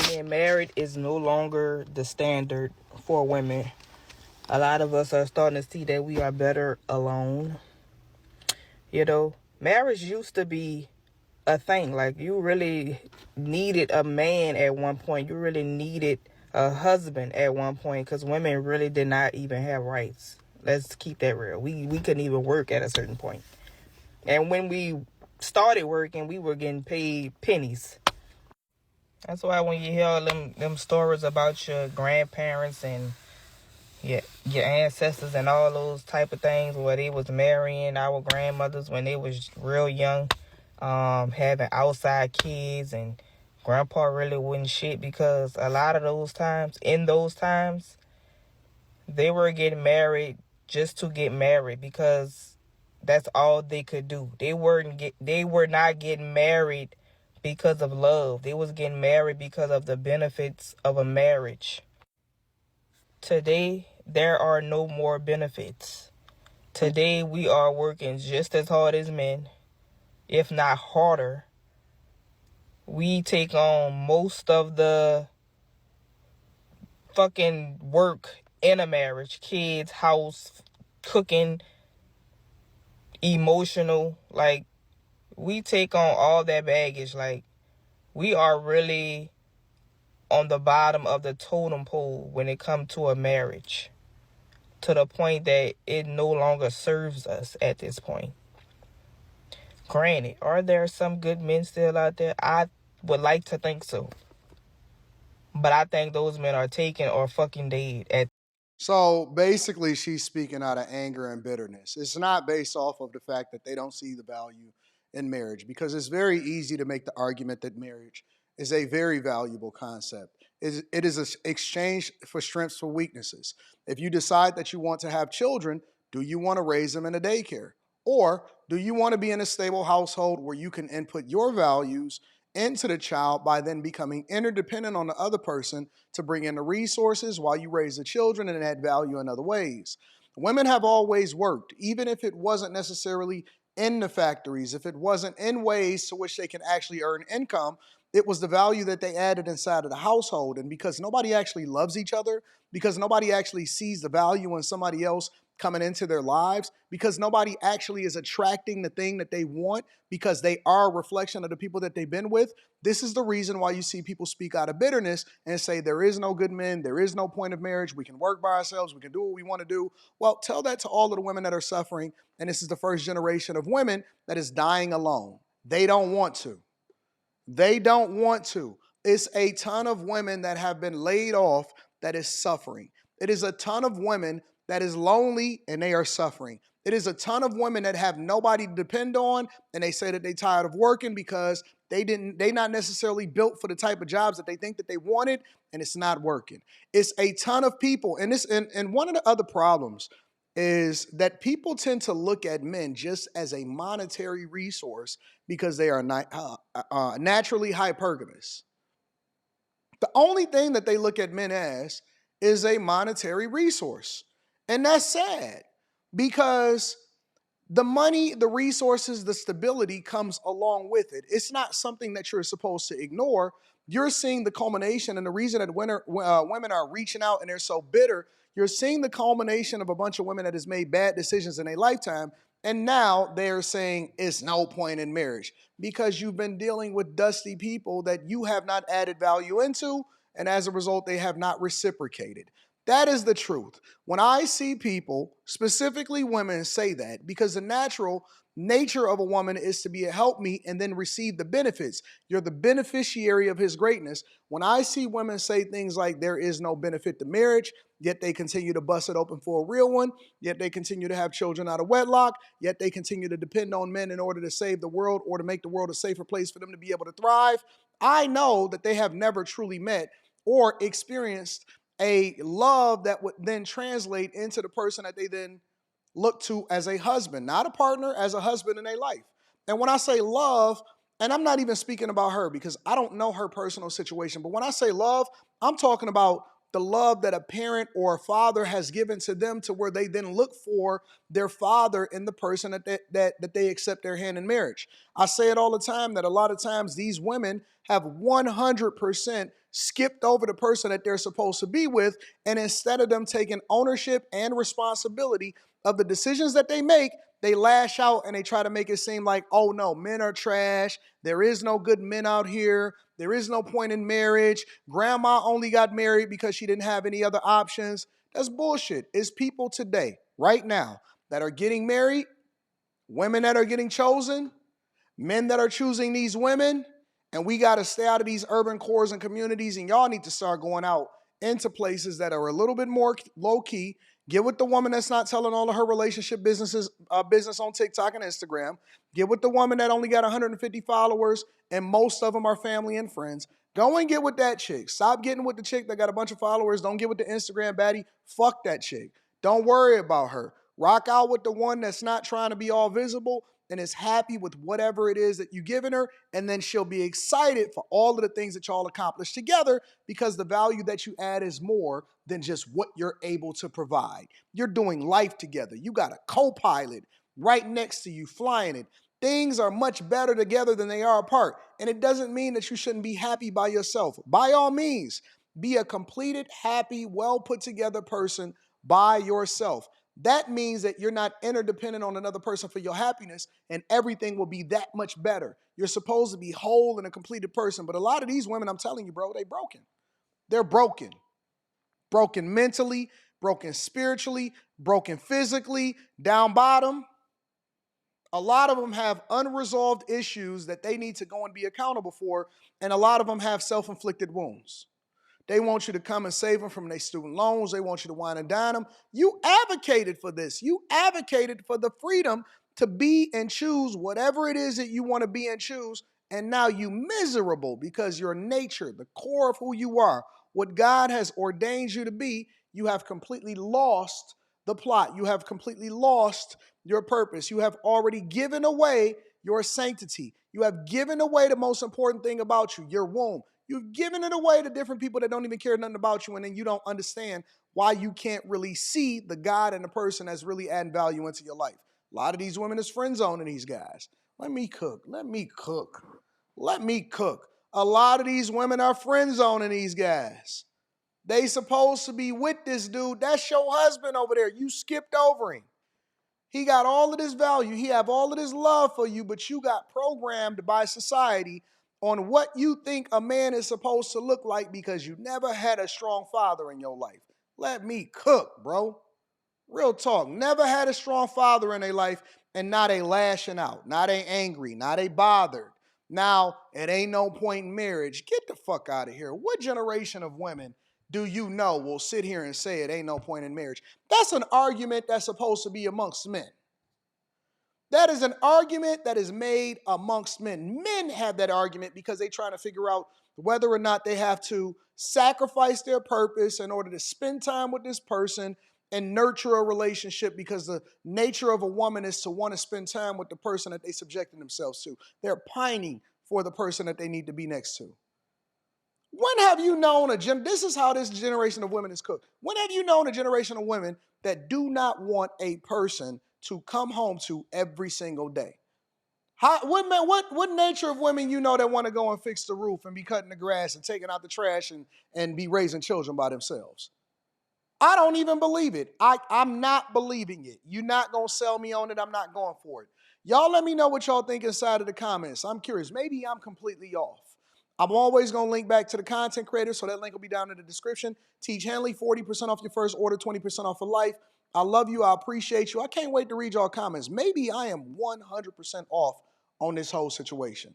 being married is no longer the standard for women. A lot of us are starting to see that we are better alone. Marriage used to be a thing. Like, you really needed a man at one point. You really needed a husband at one point, because women really did not even have rights. Let's keep that real. We couldn't even work at a certain point. And when we started working, we were getting paid pennies. That's why when you hear all them stories about your grandparents and your ancestors and all those type of things, where they was marrying our grandmothers when they was real young, having outside kids, and grandpa really wouldn't shit, because a lot of those times, they were getting married just to get married, because that's all they could do. They were not getting married because of love. They was getting married because of the benefits of a marriage. Today, there are no more benefits. Today, we are working just as hard as men, if not harder. We take on most of the fucking work in a marriage: kids, house, cooking, emotional. Like, we take on all that baggage. Like, we are really on the bottom of the totem pole when it comes to a marriage, to the point that it no longer serves us at this point. Granted, are there some good men still out there? I would like to think so. But I think those men are taken or fucking dead at. So basically, she's speaking out of anger and bitterness. It's not based off of the fact that they don't see the value in marriage, because it's very easy to make the argument that marriage is a very valuable concept. It is an exchange for strengths for weaknesses. If you decide that you want to have children, do you want to raise them in a daycare? Or do you want to be in a stable household where you can input your values into the child by then becoming interdependent on the other person to bring in the resources while you raise the children and add value in other ways? Women have always worked, even if it wasn't necessarily in the factories, if it wasn't in ways to which they can actually earn income. It was the value that they added inside of the household. And because nobody actually loves each other, because nobody actually sees the value in somebody else coming into their lives, because nobody actually is attracting the thing that they want, because they are a reflection of the people that they've been with. This is the reason why you see people speak out of bitterness and say there is no good men, there is no point of marriage, we can work by ourselves, we can do what we want to do. Well, tell that to all of the women that are suffering, and this is the first generation of women that is dying alone. They don't want to. They don't want to. It's a ton of women that have been laid off that is suffering. It is a ton of women that is lonely and they are suffering. It is a ton of women that have nobody to depend on, and they say that they tired of working because they not necessarily built for the type of jobs that they think that they wanted, and it's not working. It's a ton of people. And one of the other problems is that people tend to look at men just as a monetary resource because they are naturally hypergamous. The only thing that they look at men as is a monetary resource. And that's sad, because the money, the resources, the stability comes along with it. It's not something that you're supposed to ignore. You're seeing the culmination, and the reason that women are reaching out and they're so bitter, you're seeing the culmination of a bunch of women that has made bad decisions in a lifetime, and now they're saying it's no point in marriage because you've been dealing with dusty people that you have not added value into, and as a result, they have not reciprocated. That is the truth. When I see people, specifically women, say that, because the natural nature of a woman is to be a helpmeet and then receive the benefits. You're the beneficiary of his greatness. When I see women say things like there is no benefit to marriage, yet they continue to bust it open for a real one, yet they continue to have children out of wedlock, yet they continue to depend on men in order to save the world or to make the world a safer place for them to be able to thrive, I know that they have never truly met or experienced a love that would then translate into the person that they then look to as a husband, not a partner, as a husband in their life. And when I say love, and I'm not even speaking about her because I don't know her personal situation, but when I say love, I'm talking about the love that a parent or a father has given to them, to where they then look for their father in the person that they accept their hand in marriage. I say it all the time that a lot of times these women have 100% skipped over the person that they're supposed to be with, and instead of them taking ownership and responsibility of the decisions that they make, they lash out and they try to make it seem like, oh no, men are trash. There is no good men out here. There is no point in marriage. Grandma only got married because she didn't have any other options. That's bullshit. It's people today, right now, that are getting married, women that are getting chosen, men that are choosing these women, and we got to stay out of these urban cores and communities, and y'all need to start going out into places that are a little bit more low key. Get with the woman that's not telling all of her relationship business on TikTok and Instagram. Get with the woman that only got 150 followers and most of them are family and friends. Go and get with that chick. Stop getting with the chick that got a bunch of followers. Don't get with the Instagram baddie. Fuck that chick. Don't worry about her. Rock out with the one that's not trying to be all visible and is happy with whatever it is that you've given her, and then she'll be excited for all of the things that y'all accomplish together, because the value that you add is more than just what you're able to provide. You're doing life together. You got a co-pilot right next to you flying it. Things are much better together than they are apart. And it doesn't mean that you shouldn't be happy by yourself. By all means, be a completed, happy, well put together person by yourself. That means that you're not interdependent on another person for your happiness, and everything will be that much better. You're supposed to be whole and a completed person. But a lot of these women, I'm telling you, bro, they broken. They're broken. Broken mentally, broken spiritually, broken physically, down bottom. A lot of them have unresolved issues that they need to go and be accountable for, and a lot of them have self-inflicted wounds. They want you to come and save them from their student loans. They want you to wine and dine them. You advocated for this. You advocated for the freedom to be and choose whatever it is that you want to be and choose. And now you miserable because your nature, the core of who you are, what God has ordained you to be, you have completely lost the plot. You have completely lost your purpose. You have already given away your sanctity. You have given away the most important thing about you, your womb. You've given it away to different people that don't even care nothing about you, and then you don't understand why you can't really see the God and the person that's really adding value into your life. A lot of these women is friend zoning these guys. Let me cook. Let me cook. Let me cook. A lot of these women are friend zoning these guys. They supposed to be with this dude. That's your husband over there. You skipped over him. He got all of this value. He have all of this love for you, but you got programmed by society on what you think a man is supposed to look like because you never had a strong father in your life. Let me cook, bro. Real talk. Never had a strong father in their life, and now they lashing out. Now they angry. Now they bothered. Now it ain't no point in marriage. Get the fuck out of here. What generation of women do you know will sit here and say it ain't no point in marriage? That's an argument that's supposed to be amongst men. That is an argument that is made amongst men. Men have that argument because they're trying to figure out whether or not they have to sacrifice their purpose in order to spend time with this person and nurture a relationship, because the nature of a woman is to want to spend time with the person that they subjected themselves to. They're pining for the person that they need to be next to. When have you known this is how this generation of women is cooked. When have you known a generation of women that do not want a person to come home to every single day? What nature of women you know that want to go and fix the roof and be cutting the grass and taking out the trash and be raising children by themselves? I don't even believe it. I'm not believing it. You're not going to sell me on it. I'm not going for it. Y'all let me know what y'all think inside of the comments. I'm curious. Maybe I'm completely off. I'm always going to link back to the content creator, so that link will be down in the description. Teach Henley, 40% off your first order, 20% off for life. I love you. I appreciate you. I can't wait to read y'all comments. Maybe I am 100% off on this whole situation.